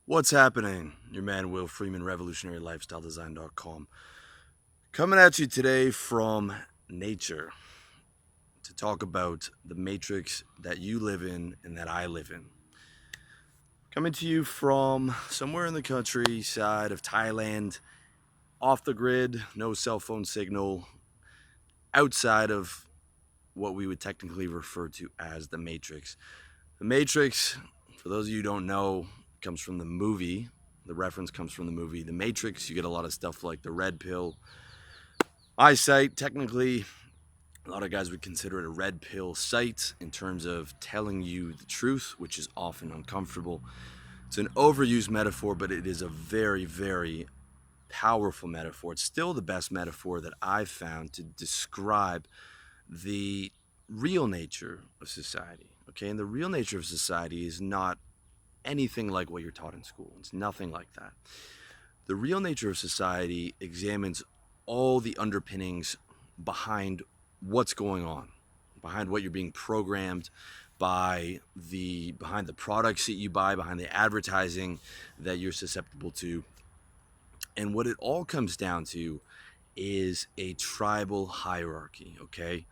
What's happening? Your man Will Freeman, revolutionarylifestyledesign.com. Coming at you today from nature to talk about the matrix that you live in and that I live in. Coming to you from somewhere in the countryside of Thailand, off the grid, no cell phone signal, outside of what we would technically refer to as the matrix. The matrix, for those of you who don't know, comes from the movie. The reference comes from the movie The Matrix. You get a lot of stuff like the red pill, eyesight. Technically, a lot of guys would consider it a red pill sight in terms of telling you the truth, which is often uncomfortable. It's an overused metaphor, but it is a very, very powerful metaphor. It's still the best metaphor that I've found to describe the real nature of society. Okay, and the real nature of society is not anything like what you're taught in school. It's nothing like that. The real nature of society examines all the underpinnings behind what's going on, behind what you're being programmed behind the products that you buy, behind the advertising that you're susceptible to. And what it all comes down to is a tribal hierarchy, okay?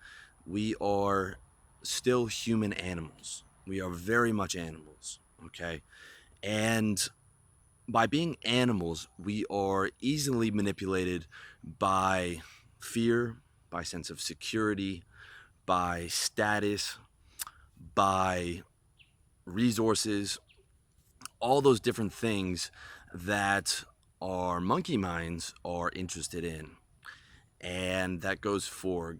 We are still human animals. We are very much animals, okay? And by being animals, we are easily manipulated by fear, by sense of security, by status, by resources, all those different things that our monkey minds are interested in. And that goes for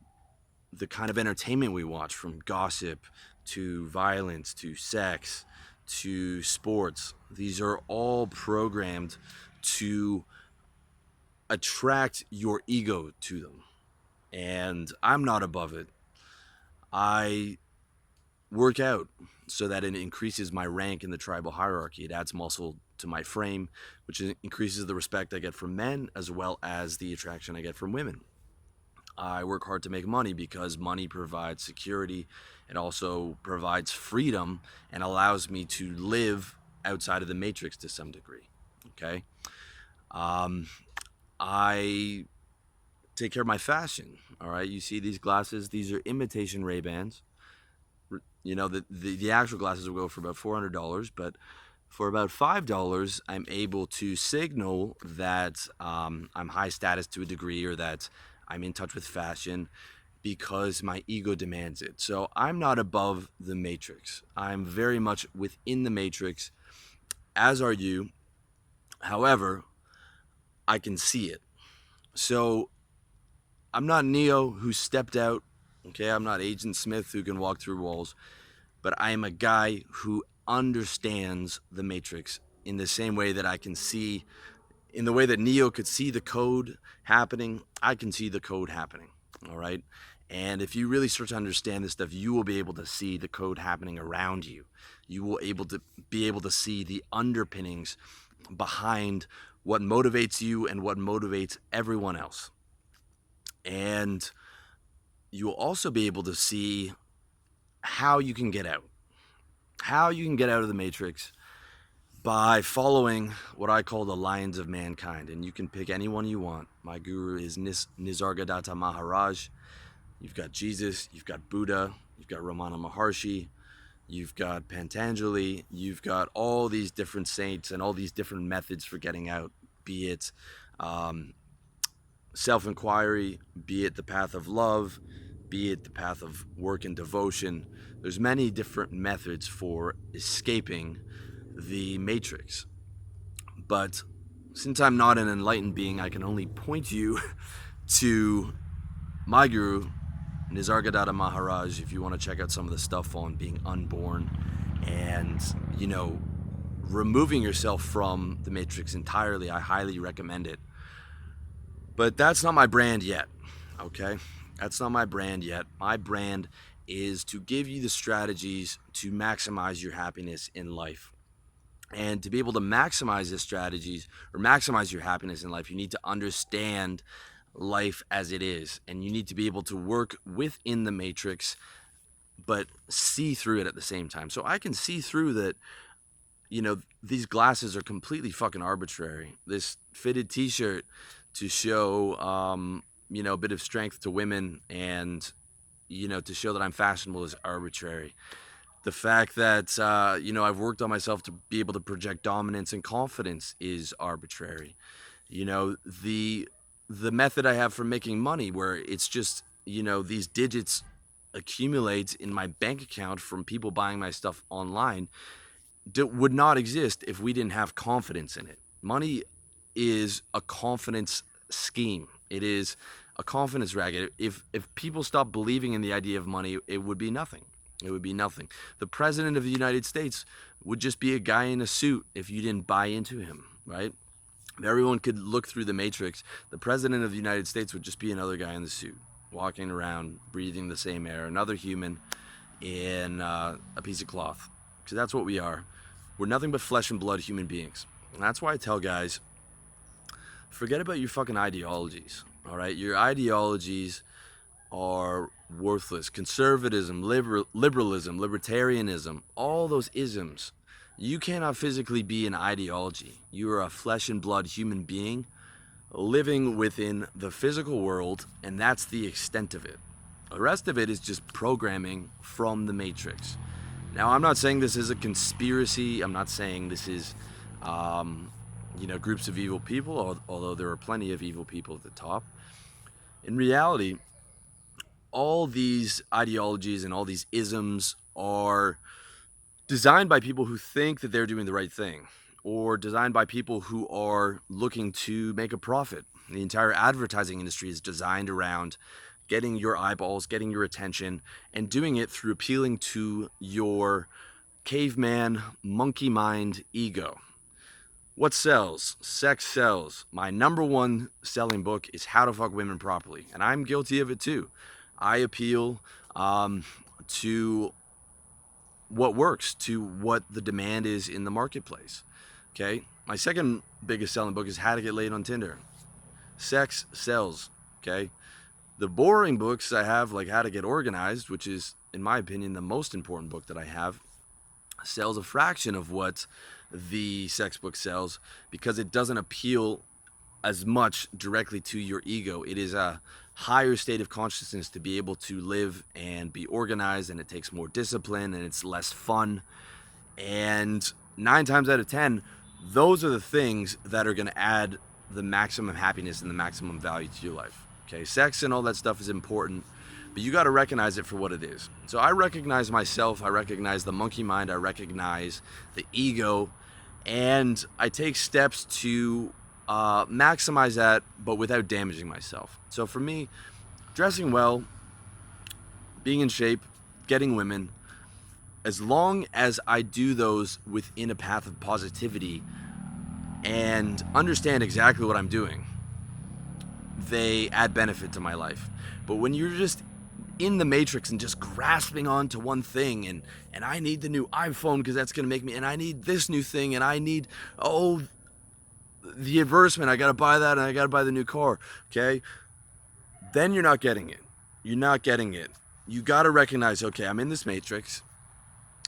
the kind of entertainment we watch, from gossip to violence to sex to sports. These are all programmed to attract your ego to them. And I'm not above it. I work out so that it increases my rank in the tribal hierarchy. It adds muscle to my frame, which increases the respect I get from men as well as the attraction I get from women. I work hard to make money because money provides security. It also provides freedom and allows me to live outside of the matrix to some degree. Okay. Um, I take care of my fashion. All right. You see these glasses, these are imitation Ray-Bans. You know, the actual glasses will go for about $400, but for about $5, I'm able to signal that I'm high status to a degree, or that I'm in touch with fashion because my ego demands it. So I'm not above the matrix. I'm very much within the matrix, as are you. However, I can see it. So I'm not Neo who stepped out. Okay, I'm not Agent Smith who can walk through walls, but I am a guy who understands the matrix in the same way that I can see, in the way that Neo could see the code happening, I can see the code happening. All right. And if you really start to understand this stuff, you will be able to see the code happening around you. You will be able to see the underpinnings behind what motivates you and what motivates everyone else. And you will also be able to see how you can get out, of the matrix by following what I call the lines of mankind. And you can pick anyone you want. My guru is Nisargadatta Maharaj. You've got Jesus, you've got Buddha, you've got Ramana Maharshi, you've got Patanjali, you've got all these different saints and all these different methods for getting out, be it self-inquiry, be it the path of love, be it the path of work and devotion. There's many different methods for escaping the matrix. But since I'm not an enlightened being, I can only point you to my guru, Nisargadatta Maharaj, if you want to check out some of the stuff on being unborn and, removing yourself from the matrix entirely. I highly recommend it. But that's not my brand yet, okay? That's not my brand yet. My brand is to give you the strategies to maximize your happiness in life. And to be able to maximize the strategies or maximize your happiness in life, you need to understand life as it is. And you need to be able to work within the matrix, but see through it at the same time. So I can see through that, these glasses are completely fucking arbitrary. This fitted t-shirt to show, a bit of strength to women and, to show that I'm fashionable is arbitrary. The fact that, I've worked on myself to be able to project dominance and confidence is arbitrary. The method I have for making money where it's just, these digits accumulate in my bank account from people buying my stuff online would not exist if we didn't have confidence in it. Money is a confidence scheme. It is a confidence racket. If people stop believing in the idea of money, it would be nothing. It would be nothing. The president of the United States would just be a guy in a suit if you didn't buy into him, right? If everyone could look through the matrix, the president of the United States would just be another guy in the suit, walking around, breathing the same air, another human in a piece of cloth. Because that's what we are. We're nothing but flesh and blood human beings. And that's why I tell guys, forget about your fucking ideologies, all right? Your ideologies are worthless. Conservatism, liberalism, libertarianism, all those isms. You cannot physically be an ideology. You are a flesh and blood human being living within the physical world, and that's the extent of it. The rest of it is just programming from the matrix. Now, I'm not saying this is a conspiracy. I'm not saying this is, groups of evil people, although there are plenty of evil people at the top. In reality, all these ideologies and all these isms are designed by people who think that they're doing the right thing, or designed by people who are looking to make a profit. The entire advertising industry is designed around getting your eyeballs, getting your attention, and doing it through appealing to your caveman, monkey mind ego. What sells? Sex sells. My number one selling book is How to Fuck Women Properly, and I'm guilty of it too. I appeal to what works, to what the demand is in the marketplace. Okay? My second biggest selling book is How to Get Laid on Tinder. Sex sells. Okay? The boring books I have, like How to Get Organized, which is, in my opinion, the most important book that I have, sells a fraction of what the sex book sells because it doesn't appeal as much directly to your ego. It is a higher state of consciousness to be able to live and be organized, and it takes more discipline and it's less fun. And 9 times out of 10, those are the things that are going to add the maximum happiness and the maximum value to your life. Okay, sex and all that stuff is important, but you got to recognize it for what it is. So I recognize myself, I recognize the monkey mind, I recognize the ego, and I take steps to maximize that, but without damaging myself. So for me, dressing well, being in shape, getting women, as long as I do those within a path of positivity and understand exactly what I'm doing, they add benefit to my life. But when you're just in the matrix and just grasping onto one thing, and I need the new iPhone because that's going to make me, and I need this new thing, and I need, the advertisement, I got to buy that, and I got to buy the new car, okay? Then you're not getting it. You're not getting it. You got to recognize, okay, I'm in this matrix.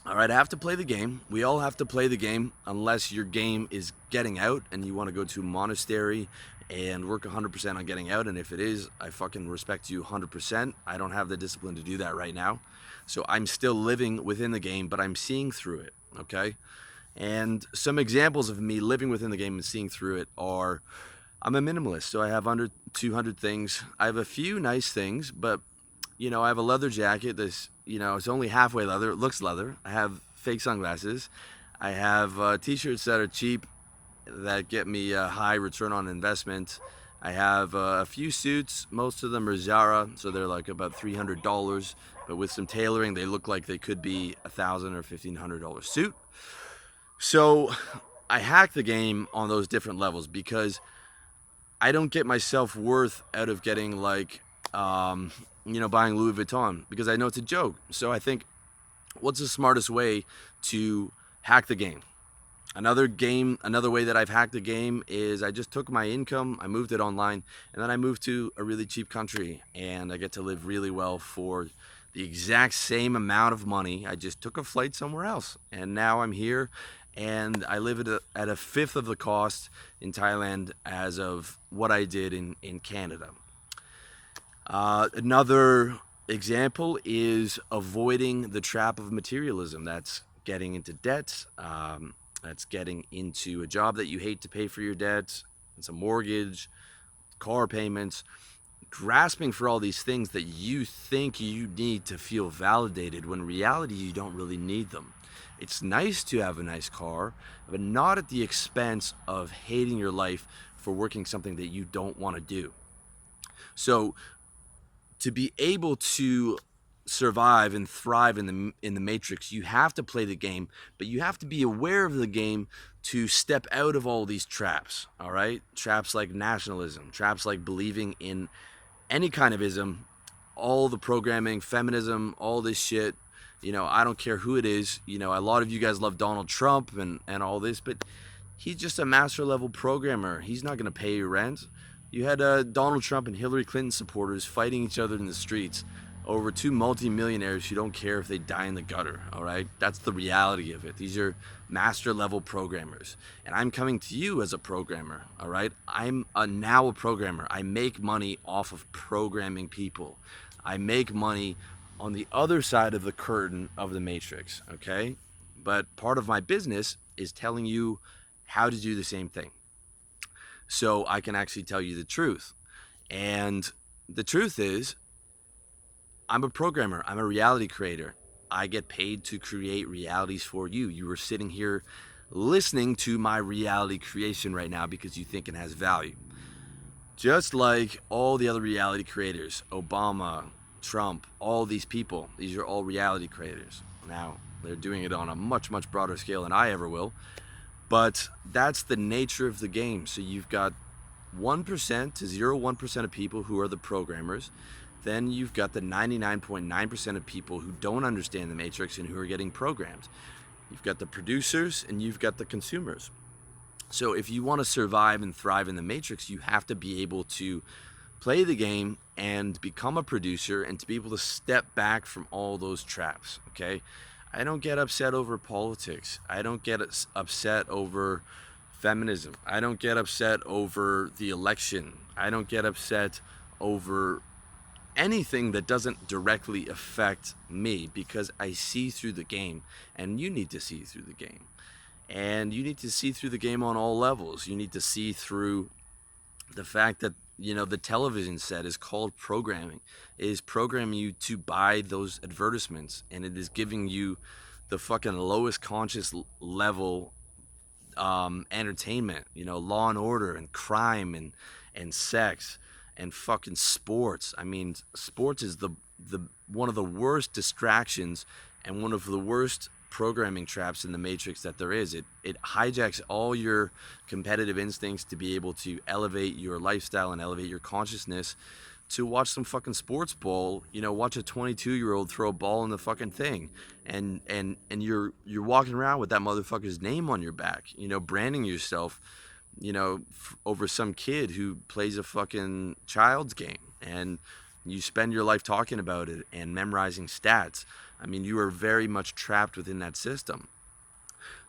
All right, I have to play the game. We all have to play the game unless your game is getting out and you want to go to a monastery and work 100% on getting out. And if it is, I fucking respect you 100%. I don't have the discipline to do that right now. So I'm still living within the game, but I'm seeing through it, okay? And some examples of me living within the game and seeing through it are, I'm a minimalist, so I have under 200 things. I have a few nice things, but, I have a leather jacket that's, it's only halfway leather. It looks leather. I have fake sunglasses. I have t-shirts that are cheap that get me a high return on investment. I have a few suits. Most of them are Zara, so they're like about $300. But with some tailoring, they look like they could be $1,000 or $1,500 suit. So I hack the game on those different levels because I don't get my self-worth out of getting buying Louis Vuitton because I know it's a joke. So I think, what's the smartest way to hack the game? Another way that I've hacked the game is I just took my income, I moved it online, and then I moved to a really cheap country, and I get to live really well for the exact same amount of money. I just took a flight somewhere else, and now I'm here, and I live at a fifth of the cost in Thailand as of what I did in Canada. Another example is avoiding the trap of materialism. That's getting into debt. That's getting into a job that you hate to pay for your debt. It's a mortgage, car payments, grasping for all these things that you think you need to feel validated when in reality you don't really need them. It's nice to have a nice car, but not at the expense of hating your life for working something that you don't want to do. So to be able to survive and thrive in the matrix, you have to play the game, but you have to be aware of the game to step out of all these traps. All right, traps like nationalism, traps like believing in any kind of ism, all the programming, feminism, all this shit. I don't care who it is. A lot of you guys love Donald Trump and all this, but he's just a master level programmer. He's not going to pay your rent. You had Donald Trump and Hillary Clinton supporters fighting each other in the streets over two multimillionaires who don't care if they die in the gutter. All right, that's the reality of it. These are master level programmers, and I'm coming to you as a programmer. All right, I'm now a programmer. I make money off of programming people. I make money on the other side of the curtain of the matrix. Okay, but part of my business is telling you how to do the same thing, so I can actually tell you the truth. And the truth is, I'm a programmer. I'm a reality creator. I get paid to create realities for you. You are sitting here listening to my reality creation right now because you think it has value. Just like all the other reality creators, Obama, Trump, all these people, these are all reality creators. Now, they're doing it on a much, much broader scale than I ever will. But that's the nature of the game. So you've got 1% to 0.1% of people who are the programmers. Then you've got the 99.9% of people who don't understand the matrix and who are getting programmed. You've got the producers and you've got the consumers. So if you want to survive and thrive in the matrix, you have to be able to play the game and become a producer and to be able to step back from all those traps. Okay, I don't get upset over politics. I don't get upset over feminism. I don't get upset over the election. I don't get upset over anything that doesn't directly affect me, because I see through the game, and you need to see through the game. And you need to see through the game on all levels. You need to see through the fact that the television set is called programming. It is programming you to buy those advertisements, and it is giving you the fucking lowest conscious level entertainment. Law and Order and crime and sex and fucking sports. I mean, sports is the one of the worst distractions and one of the worst programming traps in the matrix that there is. It hijacks all your competitive instincts to be able to elevate your lifestyle and elevate your consciousness to watch some fucking sports ball. Watch a 22-year-old throw a ball in the fucking thing, and you're walking around with that motherfucker's name on your back, branding yourself, over some kid who plays a fucking child's game, and you spend your life talking about it and memorizing stats. I mean, you are very much trapped within that system.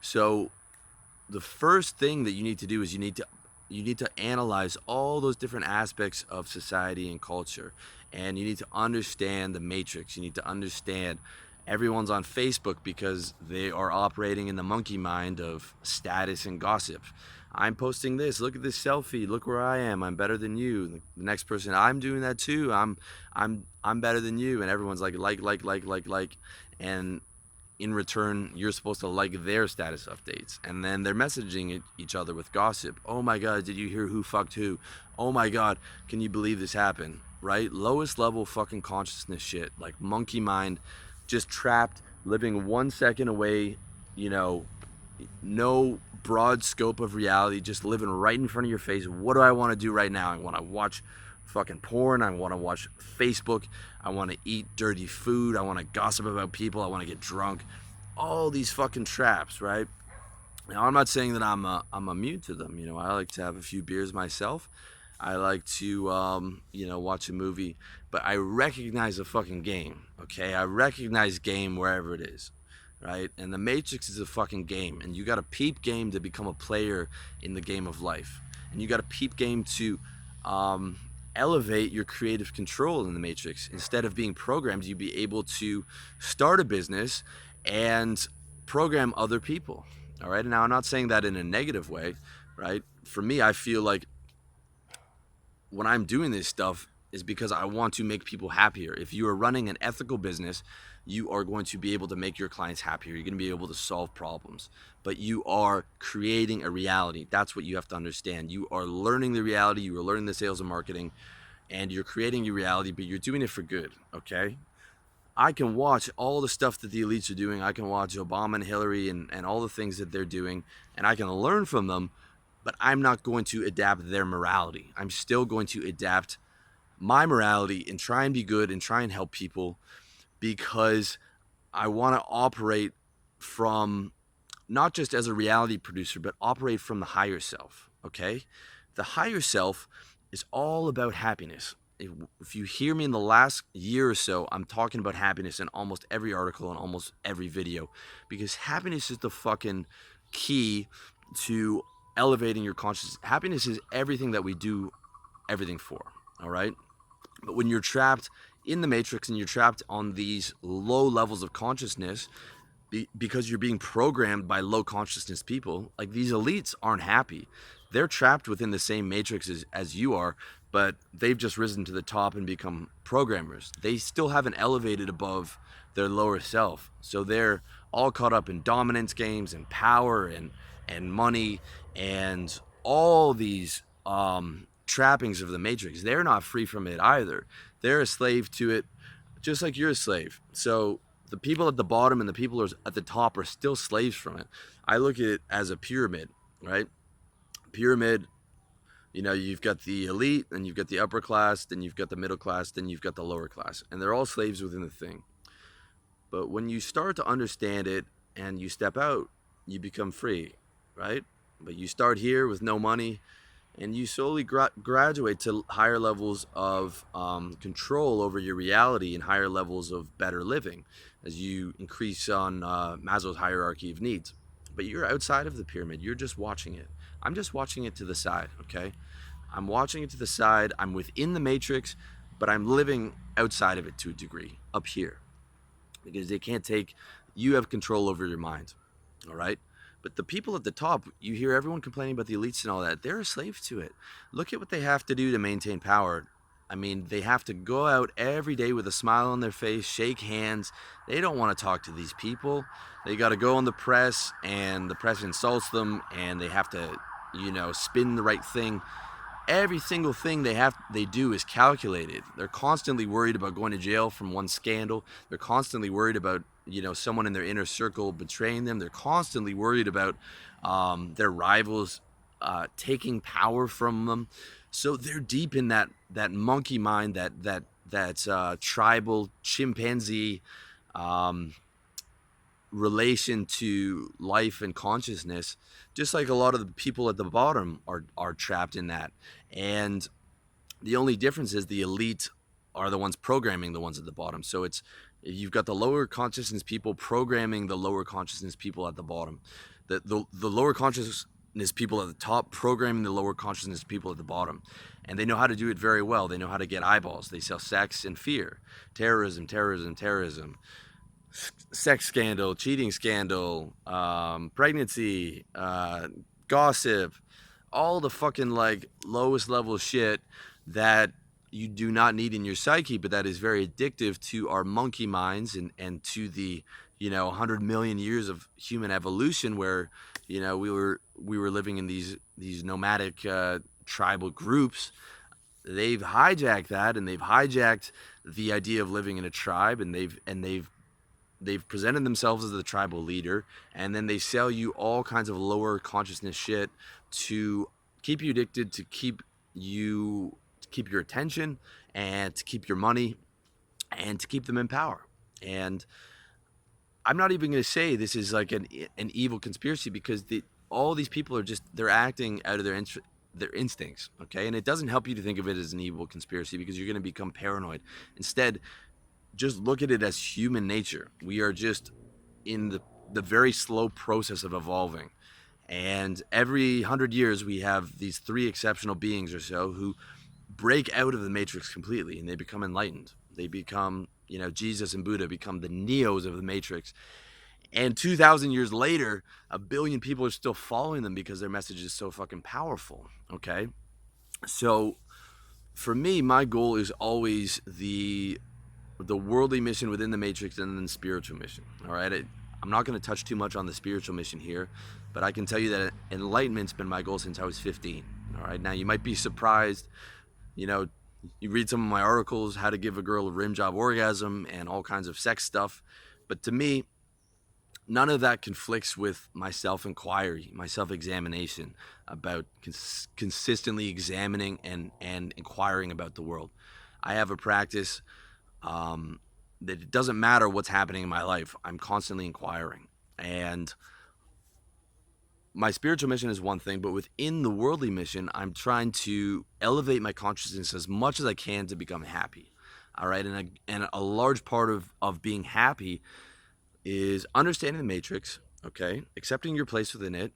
So the first thing that you need to do is you need to analyze all those different aspects of society and culture, and you need to understand the matrix. You need to understand everyone's on Facebook because they are operating in the monkey mind of status and gossip. I'm posting this. Look at this selfie. Look where I am. I'm better than you. The next person, I'm doing that too. I'm better than you. And everyone's like, and in return, you're supposed to like their status updates. And then they're messaging each other with gossip. Oh my God, did you hear who fucked who? Oh my God, can you believe this happened? Right? Lowest level fucking consciousness shit. Like monkey mind, just trapped, living 1 second away, no broad scope of reality, just living right in front of your face. What do I want to do right now? I want to watch fucking porn. I want to watch Facebook. I want to eat dirty food. I want to gossip about people. I want to get drunk. All these fucking traps, right? Now, I'm not saying that I'm immune to them. I like to have a few beers myself. I like to, watch a movie. But I recognize the fucking game, okay? I recognize game wherever it is, right? And the Matrix is a fucking game, and you got to peep game to become a player in the game of life, and you got to peep game to um, elevate your creative control in the Matrix. Instead of being programmed, you be able to start a business and program other people. All right. Now, I'm not saying that in a negative way, right? For me, I feel like when I'm doing this stuff is because I want to make people happier. If you are running an ethical business, you are going to be able to make your clients happier. You're going to be able to solve problems, but you are creating a reality. That's what you have to understand. You are learning the reality. You are learning the sales and marketing, and you're creating your reality, but you're doing it for good. Okay. I can watch all the stuff that the elites are doing. I can watch Obama and Hillary and all the things that they're doing, and I can learn from them, but I'm not going to adapt their morality. I'm still going to adapt my morality and try and be good and try and help people, because I want to operate from not just as a reality producer, but operate from the higher self. Okay. The higher self is all about happiness. If you hear me in the last year or so, I'm talking about happiness in almost every article and almost every video, because happiness is the fucking key to elevating your consciousness. Happiness is everything that we do everything for. All right. But when you're trapped in the matrix and you're trapped on these low levels of consciousness, because you're being programmed by low consciousness people, like these elites aren't happy. They're trapped within the same matrix as you are, but they've just risen to the top and become programmers. They still haven't elevated above their lower self. So they're all caught up in dominance games and power and money and all these trappings of the matrix. They're not free from it either. They're a slave to it, just like you're a slave. So the people at the bottom and the people at the top are still slaves from it. I look at it as a pyramid, right? Pyramid, you've got the elite, and you've got the upper class, then you've got the middle class, then you've got the lower class, and they're all slaves within the thing. But when you start to understand it and you step out, you become free, right? But you start here with no money, and you slowly graduate to higher levels of control over your reality and higher levels of better living as you increase on Maslow's hierarchy of needs. But you're outside of the pyramid. You're just watching it. I'm just watching it to the side, okay? I'm watching it to the side. I'm within the matrix, but I'm living outside of it to a degree, up here, because they can't take, you have control over your mind, all right? But the people at the top, you hear everyone complaining about the elites and all that. They're a slave to it. Look at what they have to do to maintain power. I mean, they have to go out every day with a smile on their face, shake hands. They don't want to talk to these people. They got to go on the press, and the press insults them, and they have to, spin the right thing. Every single thing they do is calculated. They're constantly worried about going to jail from one scandal. They're constantly worried about someone in their inner circle betraying them. They're constantly worried about their rivals taking power from them. So they're deep in that monkey mind, that tribal chimpanzee relation to life and consciousness, just like a lot of the people at the bottom are trapped in that. And the only difference is the elite are the ones programming the ones at the bottom. So you've got the lower consciousness people programming the lower consciousness people at the bottom. The lower consciousness people at the top programming the lower consciousness people at the bottom. And they know how to do it very well. They know how to get eyeballs. They sell sex and fear, terrorism, sex scandal, cheating scandal, pregnancy, gossip, all the fucking like lowest level shit that you do not need in your psyche, but that is very addictive to our monkey minds and to the 100 million years of human evolution, where we were living in these nomadic tribal groups. They've hijacked that, and they've hijacked the idea of living in a tribe, and they've presented themselves as the tribal leader, and then they sell you all kinds of lower consciousness shit to keep you addicted, to keep your attention, and to keep your money, and to keep them in power. And I'm not even going to say this is like an evil conspiracy, because all these people are they're acting out of their instincts, okay? And it doesn't help you to think of it as an evil conspiracy, because you're going to become paranoid. Instead, just look at it as human nature. We are just in the very slow process of evolving. And every 100 years, we have these three exceptional beings or so who break out of the matrix completely, and they become enlightened. They become, Jesus and Buddha become the neos of the matrix. And 2,000 years later, a billion people are still following them because their message is so fucking powerful. Okay. So for me, my goal is always the worldly mission within the matrix and then the spiritual mission. All right. I'm not going to touch too much on the spiritual mission here, but I can tell you that enlightenment's been my goal since I was 15. All right. Now you might be surprised, you read some of my articles, how to give a girl a rim job orgasm and all kinds of sex stuff. But to me, none of that conflicts with my self-inquiry, my self-examination about consistently examining and inquiring about the world. I have a practice that it doesn't matter what's happening in my life. I'm constantly inquiring. And my spiritual mission is one thing, but within the worldly mission, I'm trying to elevate my consciousness as much as I can to become happy. All right. And a large part of being happy is understanding the matrix, okay? Accepting your place within it,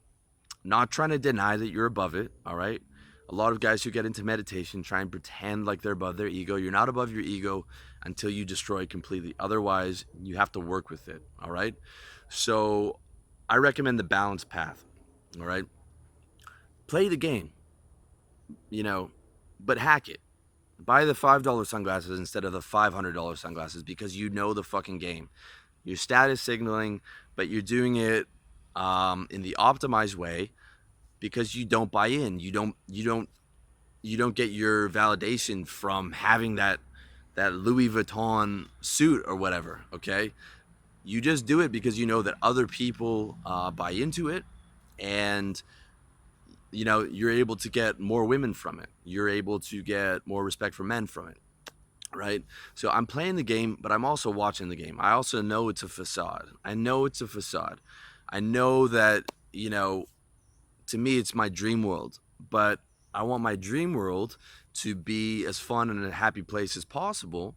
not trying to deny that you're above it, all right? A lot of guys who get into meditation try and pretend like they're above their ego. You're not above your ego until you destroy it completely. Otherwise, you have to work with it, all right? So I recommend the balanced path, all right? Play the game, but hack it. Buy the $5 sunglasses instead of the $500 sunglasses because you know the fucking game. You're status signaling, but you're doing it in the optimized way because you don't buy in. You don't get your validation from having that Louis Vuitton suit or whatever. Okay, you just do it because you know that other people buy into it, and you're able to get more women from it. You're able to get more respect from men from it. Right? So I'm playing the game, but I'm also watching the game. I also know it's a facade. I know it's a facade. I know that, to me, it's my dream world, but I want my dream world to be as fun and a happy place as possible.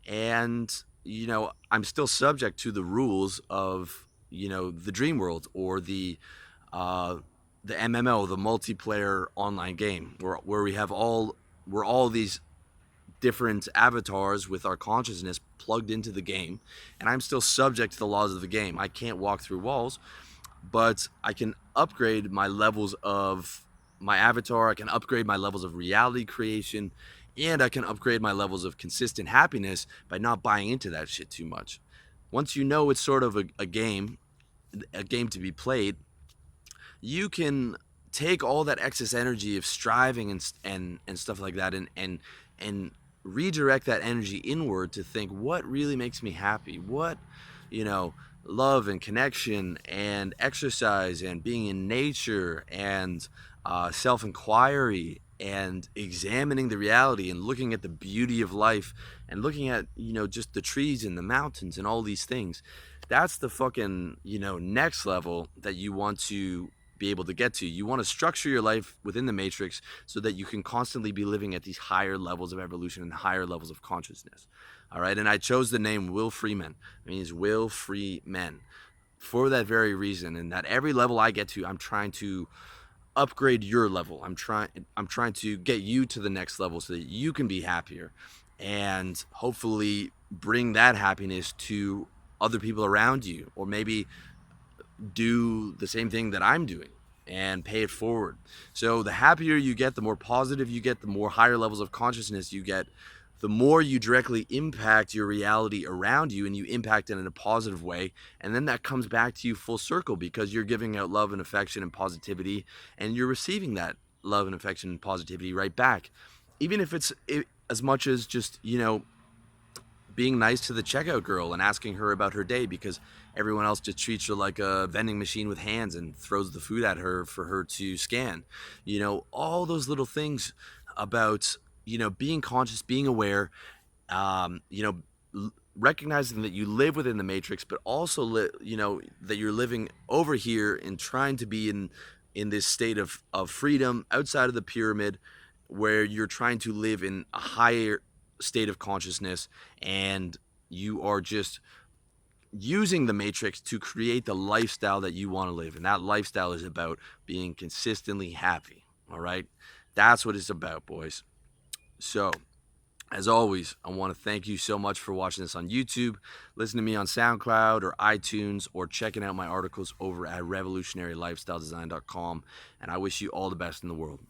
And, I'm still subject to the rules of, the dream world or the MMO, the multiplayer online game, where we're all these different avatars with our consciousness plugged into the game, and I'm still subject to the laws of the game. I can't walk through walls, but I can upgrade my levels of my avatar. I can upgrade my levels of reality creation, and I can upgrade my levels of consistent happiness by not buying into that shit too much. Once you know it's sort of a game to be played, you can take all that excess energy of striving and stuff like that and redirect that energy inward to think what really makes me happy, what love and connection and exercise and being in nature and self-inquiry and examining the reality and looking at the beauty of life and looking at just the trees and the mountains and all these things. That's the fucking next level that you want to be able to get to. You want to structure your life within the matrix so that you can constantly be living at these higher levels of evolution and higher levels of consciousness. All right. And I chose the name Will Free Men. It means will free men for that very reason. And that every level I get to, I'm trying to upgrade your level. I'm trying to get you to the next level so that you can be happier and hopefully bring that happiness to other people around you, or maybe do the same thing that I'm doing and pay it forward. So the happier you get, the more positive you get, the more higher levels of consciousness you get, the more you directly impact your reality around you, and you impact it in a positive way. And then that comes back to you full circle because you're giving out love and affection and positivity, and you're receiving that love and affection and positivity right back. Even if it's as much as just, being nice to the checkout girl and asking her about her day because everyone else just treats her like a vending machine with hands and throws the food at her for her to scan. All those little things about, being conscious, being aware, recognizing that you live within the matrix, but also, that you're living over here and trying to be in this state of freedom outside of the pyramid where you're trying to live in a higher state of consciousness, and you are just using the matrix to create the lifestyle that you want to live. And that lifestyle is about being consistently happy. All right. That's what it's about, boys. So, as always, I want to thank you so much for watching this on YouTube, listening to me on SoundCloud or iTunes, or checking out my articles over at revolutionarylifestyledesign.com. And I wish you all the best in the world.